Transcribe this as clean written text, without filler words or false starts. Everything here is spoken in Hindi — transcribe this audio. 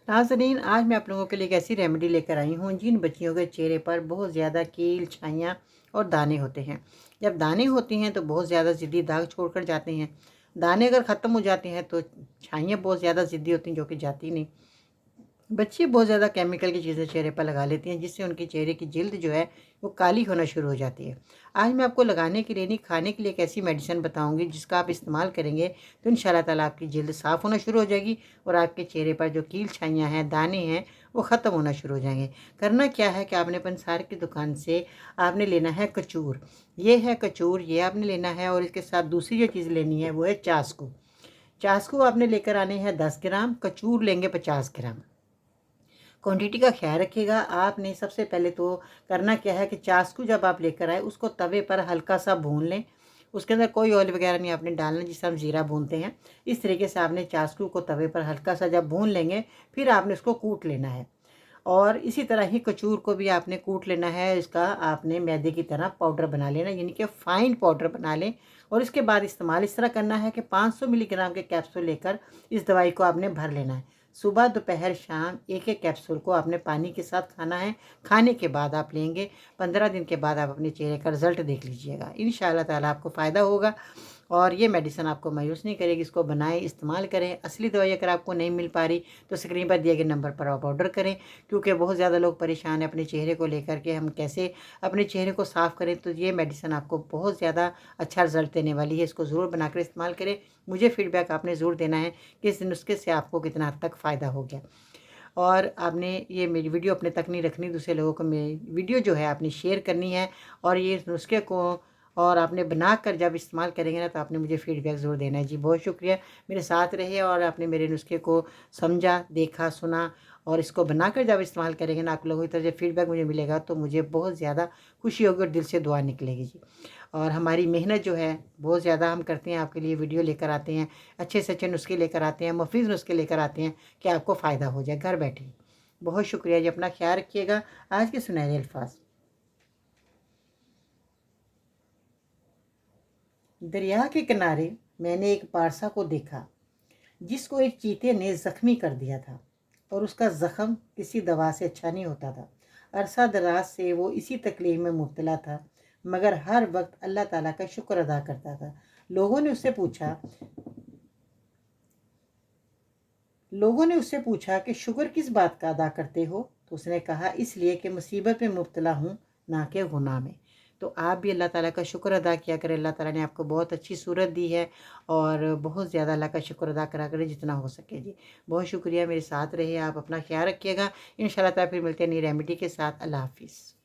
नाज़रीन, आज मैं आप लोगों के लिए एक ऐसी रेमेडी लेकर आई हूँ जिन बच्चियों के चेहरे पर बहुत ज़्यादा कील, छाइयाँ और दाने होते हैं। जब दाने होते हैं तो बहुत ज़्यादा ज़िद्दी दाग छोड़कर जाते हैं। दाने अगर ख़त्म हो जाते हैं तो छाइयाँ बहुत ज़्यादा ज़िद्दी होती हैं जो कि जाती नहीं। बच्चे बहुत ज़्यादा केमिकल की चीज़ें चेहरे पर लगा लेती हैं जिससे उनके चेहरे की जिल्द जो है वो काली होना शुरू हो जाती है। आज मैं आपको लगाने के लिए नहीं, खाने के लिए एक ऐसी मेडिसिन बताऊंगी जिसका आप इस्तेमाल करेंगे तो इंशाल्लाह ताला आपकी जिल्द साफ़ होना शुरू हो जाएगी और आपके चेहरे पर जो कील छाइयाँ हैं, दाने हैं, वो ख़त्म होना शुरू हो जाएंगे। करना क्या है कि आपने पंसार की दुकान से आपने लेना है कचूर। ये है कचूर, ये आपने लेना है और इसके साथ दूसरी जो चीज़ लेनी है वो है चास्कू। चास्कू आपने लेकर आने हैं 10 ग्राम, कचूर लेंगे 50 ग्राम। क्वांटिटी का ख्याल रखिएगा। आपने सबसे पहले तो करना क्या है कि चाशकू जब आप लेकर आए उसको तवे पर हल्का सा भून लें। उसके अंदर कोई ऑयल वगैरह नहीं आपने डालना, जिससे हम ज़ीरा भूनते हैं। इस तरीके से आपने चाशकू को तवे पर हल्का सा जब भून लेंगे फिर आपने उसको कूट लेना है। और इसी तरह ही कचूर को भी आपने कूट लेना है। इसका आपने मैदे की तरह पाउडर बना लेना, यानी कि फ़ाइन पाउडर बना लें। और इसके बाद इस्तेमाल इस तरह करना है कि 500 मिलीग्राम के कैप्सूल लेकर इस दवाई को आपने भर लेना है। सुबह, दोपहर, शाम एक एक कैप्सूल को आपने पानी के साथ खाना है। खाने के बाद आप लेंगे। 15 दिन के बाद आप अपने चेहरे का रिजल्ट देख लीजिएगा। इंशाअल्लाह ताला आपको फ़ायदा होगा और ये मेडिसिन आपको मायूस नहीं करेगी। इसको बनाएं, इस्तेमाल करें। असली दवाई अगर आपको नहीं मिल पा रही तो स्क्रीन पर दिए गए नंबर पर आप ऑर्डर करें, क्योंकि बहुत ज़्यादा लोग परेशान हैं अपने चेहरे को लेकर के हम कैसे अपने चेहरे को साफ़ करें। तो ये मेडिसिन आपको बहुत ज़्यादा अच्छा रिजल्ट देने वाली है। इसको ज़रूर बनाकर इस्तेमाल करें। मुझे फीडबैक आपने ज़रूर देना है कि इस नुस्खे से आपको कितना हद तक फ़ायदा हो गया। और आपने ये मेरी वीडियो अपने तक नहीं रखनी, दूसरे लोगों को मेरी वीडियो जो है आपने शेयर करनी है। और ये नुस्खे को और आपने बना कर जब इस्तेमाल करेंगे ना तो आपने मुझे फ़ीडबैक ज़रूर देना है। जी बहुत शुक्रिया, मेरे साथ रहे और आपने मेरे नुस्खे को समझा, देखा, सुना। और इसको बनाकर जब इस्तेमाल करेंगे ना आप लोगों की तरफ से फ़ीडबैक मुझे मिलेगा तो मुझे बहुत ज़्यादा खुशी होगी और दिल से दुआ निकलेगी जी। और हमारी मेहनत जो है बहुत ज़्यादा हम करते हैं, आपके लिए वीडियो लेकर आते हैं, अच्छे से अच्छे नुस्खे लेकर आते हैं, मुफीद नुस्खे लेकर आते हैं कि आपको फ़ायदा हो जाए घर बैठे। बहुत शुक्रिया जी, अपना ख्याल रखिएगा। आज के सुनहरे अल्फाज। दरिया के किनारे मैंने एक पारसा को देखा जिसको एक चीते ने ज़ख्मी कर दिया था और उसका ज़ख्म किसी दवा से अच्छा नहीं होता था। अरसा दराज से वो इसी तकलीफ में मुब्तला था, मगर हर वक्त अल्लाह ताला का शुक्र अदा करता था। लोगों ने उससे पूछा लोगों ने उससे पूछा कि शुक्र किस बात का अदा करते हो? तो उसने कहा, इसलिए कि मुसीबत में मुब्तला हूँ, ना कि गुनाह में। तो आप भी अल्लाह ताला का शुक्र अदा किया करें। अल्लाह ताला ने आपको बहुत अच्छी सूरत दी है और बहुत ज़्यादा अल्लाह का शुक्र अदा करा करें जितना हो सके जी। बहुत शुक्रिया, मेरे साथ रहे, आप अपना ख्याल रखिएगा। इंशाल्लाह ताला फिर मिलते हैं नई रेमेडी के साथ। अल्लाह हाफिज़।